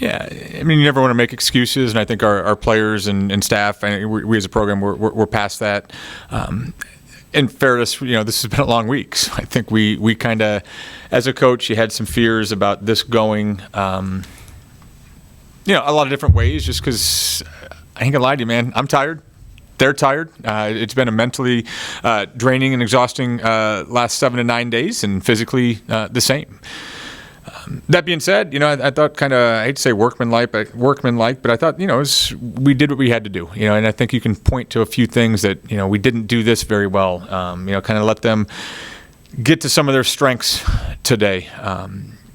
Yeah, I mean, you never want to make excuses, and I think our players and staff, and we as a program, we're past that. In fairness, this has been a long week. So I think we kind of, as a coach, you had some fears about this going, a lot of different ways, just because I ain't gonna lie to you, man, I'm tired. They're tired. It's been a mentally draining and exhausting last 7 to 9 days, and physically the same. That being said, I thought I hate to say workmanlike, but I thought, we did what we had to do, and I think you can point to a few things that, we didn't do this very well, kind of let them get to some of their strengths today.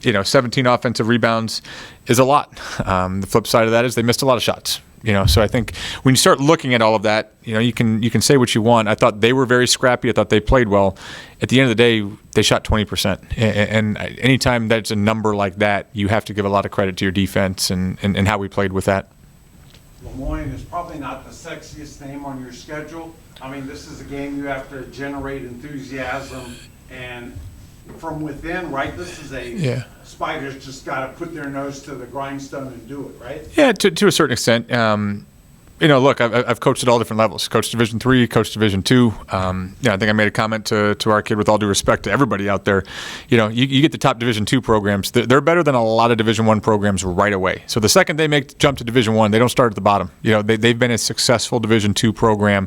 17 offensive rebounds is a lot. The flip side of that is they missed a lot of shots. So I think when you start looking at all of that, you can say what you want. I thought they were very scrappy. I thought they played well. At the end of the day, they shot 20%. And anytime that's a number like that, you have to give a lot of credit to your defense and how we played with that. Moyne is probably not the sexiest name on your schedule. I mean, this is a game you have to generate enthusiasm and from within, right? This is Spiders just got to put their nose to the grindstone and do it, right? Yeah, to a certain extent. Look, I've coached at all different levels. Coached Division III, coached Division II. I think I made a comment to our kid, with all due respect to everybody out there. You get the top Division II programs. They're better than a lot of Division I programs right away. So the second they make the jump to Division I, they don't start at the bottom. They've been a successful Division II program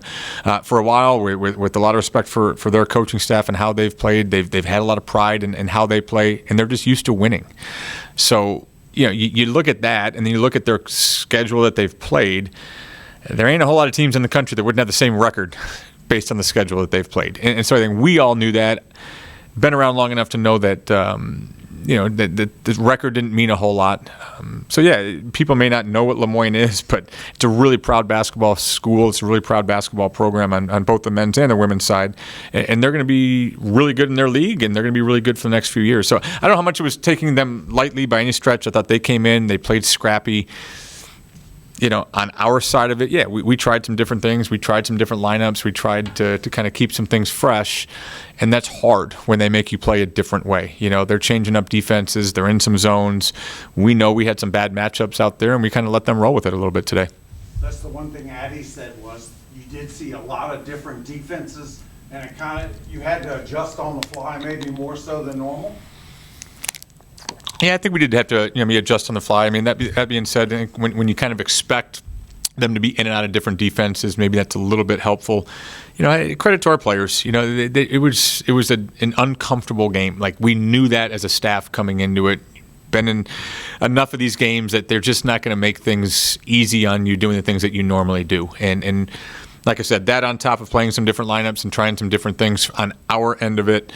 for a while, with a lot of respect for their coaching staff and how they've played. They've had a lot of pride in how they play, and they're just used to winning. So you look at that, and then you look at their schedule that they've played. There ain't a whole lot of teams in the country that wouldn't have the same record based on the schedule that they've played. And so I think we all knew that. Been around long enough to know that, that the record didn't mean a whole lot. People may not know what Moyne is, but it's a really proud basketball school. It's a really proud basketball program on both the men's and the women's side. And they're going to be really good in their league, and they're going to be really good for the next few years. So I don't know how much it was taking them lightly by any stretch. I thought they came in, they played scrappy. On our side of it, we tried some different things. We tried some different lineups. We tried to kind of keep some things fresh, and that's hard when they make you play a different way. They're changing up defenses. They're in some zones. We know we had some bad matchups out there, and we kind of let them roll with it a little bit today. That's the one thing Addie said was you did see a lot of different defenses, and you had to adjust on the fly, maybe more so than normal. Yeah, I think we did have to adjust on the fly. I mean, that being said, I think when you kind of expect them to be in and out of different defenses, maybe that's a little bit helpful. Credit to our players. It was an uncomfortable game. Like, we knew that as a staff coming into it. Been in enough of these games that they're just not going to make things easy on you doing the things that you normally do. And like I said, that on top of playing some different lineups and trying some different things on our end of it,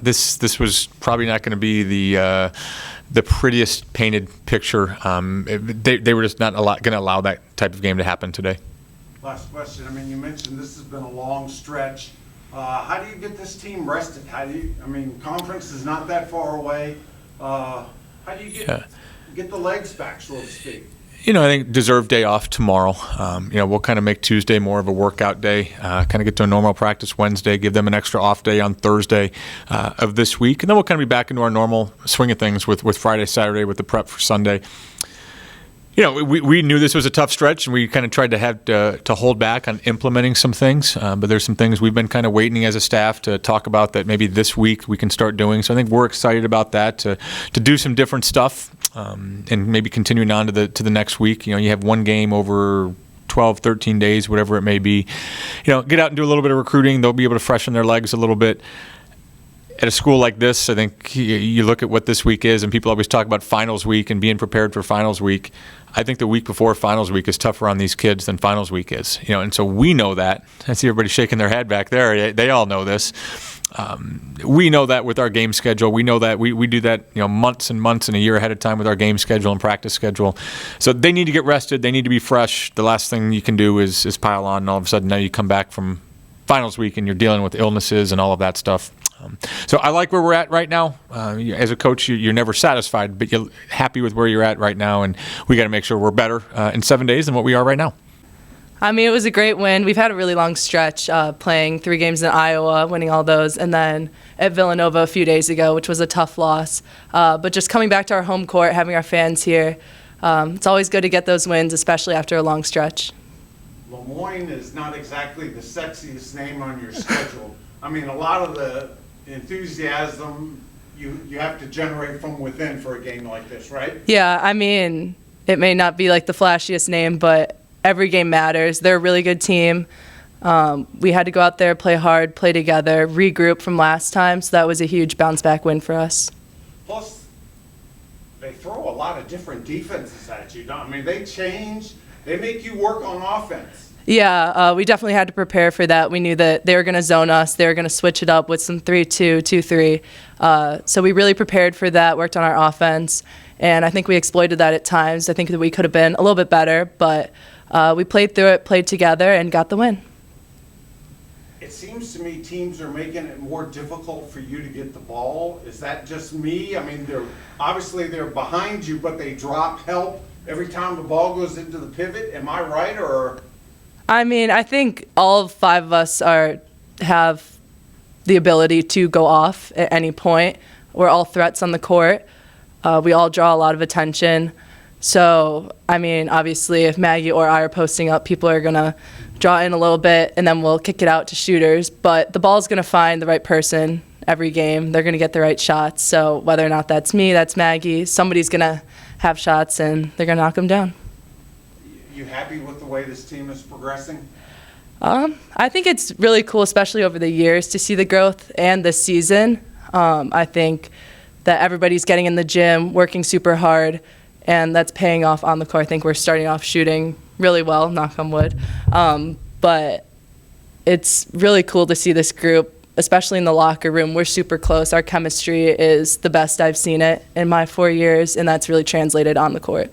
this was probably not going to be the prettiest painted picture. They were just not going to allow that type of game to happen today. Last question. I mean, you mentioned this has been a long stretch. How do you get this team rested? Conference is not that far away. How do you get the legs back, so to speak? I think deserved day off tomorrow. We'll kind of make Tuesday more of a workout day, kind of get to a normal practice Wednesday, give them an extra off day on Thursday of this week. And then we'll kind of be back into our normal swing of things with Friday, Saturday, with the prep for Sunday. We knew this was a tough stretch, and we kind of tried to have to hold back on implementing some things. But there's some things we've been kind of waiting as a staff to talk about that maybe this week we can start doing. So I think we're excited about that, to do some different stuff, and maybe continuing on to the next week. You have one game over 12, 13 days, whatever it may be. Get out and do a little bit of recruiting. They'll be able to freshen their legs a little bit. At a school like this, I think you look at what this week is, and people always talk about finals week and being prepared for finals week. I think the week before finals week is tougher on these kids than finals week is. And so we know that. I see everybody shaking their head back there. They all know this. We know that with our game schedule. We know that we do that months and months and a year ahead of time with our game schedule and practice schedule. So they need to get rested. They need to be fresh. The last thing you can do is pile on, and all of a sudden now you come back from finals week and you're dealing with illnesses and all of that stuff. So I like where we're at right now. As a coach, you're never satisfied, but you're happy with where you're at right now, and we got to make sure we're better in 7 days than what we are right now. It was a great win. We've had a really long stretch playing 3 games in Iowa, winning all those, and then at Villanova a few days ago, which was a tough loss. But just coming back to our home court, having our fans here, It's always good to get those wins, especially after a long stretch. Moyne is not exactly the sexiest name on your schedule. I mean, a lot of the enthusiasm you have to generate from within for a game like this, right? Yeah, I mean, it may not be like the flashiest name, but every game matters. They're a really good team. We had to go out there, play hard, play together, regroup from last time, so that was a huge bounce-back win for us. Plus, they throw a lot of different defenses at you. I mean, they change. They make you work on offense. Yeah, we definitely had to prepare for that. We knew that they were going to zone us. They were going to switch it up with some 3-2, 2-3. So we really prepared for that, worked on our offense, and I think we exploited that at times. I think that we could have been a little bit better, but we played through it, played together, and got the win. It seems to me teams are making it more difficult for you to get the ball. Is that just me? I mean, they're behind you, but they drop help every time the ball goes into the pivot. Am I right, or? I mean, I think all 5 of us have the ability to go off at any point. We're all threats on the court. We all draw a lot of attention. So, I mean, obviously, if Maggie or I are posting up, people are going to draw in a little bit, and then we'll kick it out to shooters. But the ball's going to find the right person every game. They're going to get the right shots. So whether or not that's me, that's Maggie, somebody's going to have shots, and they're going to knock them down. You happy with the way this team is progressing? I think it's really cool, especially over the years, to see the growth and this season. I think that everybody's getting in the gym, working super hard, and that's paying off on the court. I think we're starting off shooting really well, knock on wood. But it's really cool to see this group, especially in the locker room. We're super close. Our chemistry is the best I've seen it in my 4 years, and that's really translated on the court.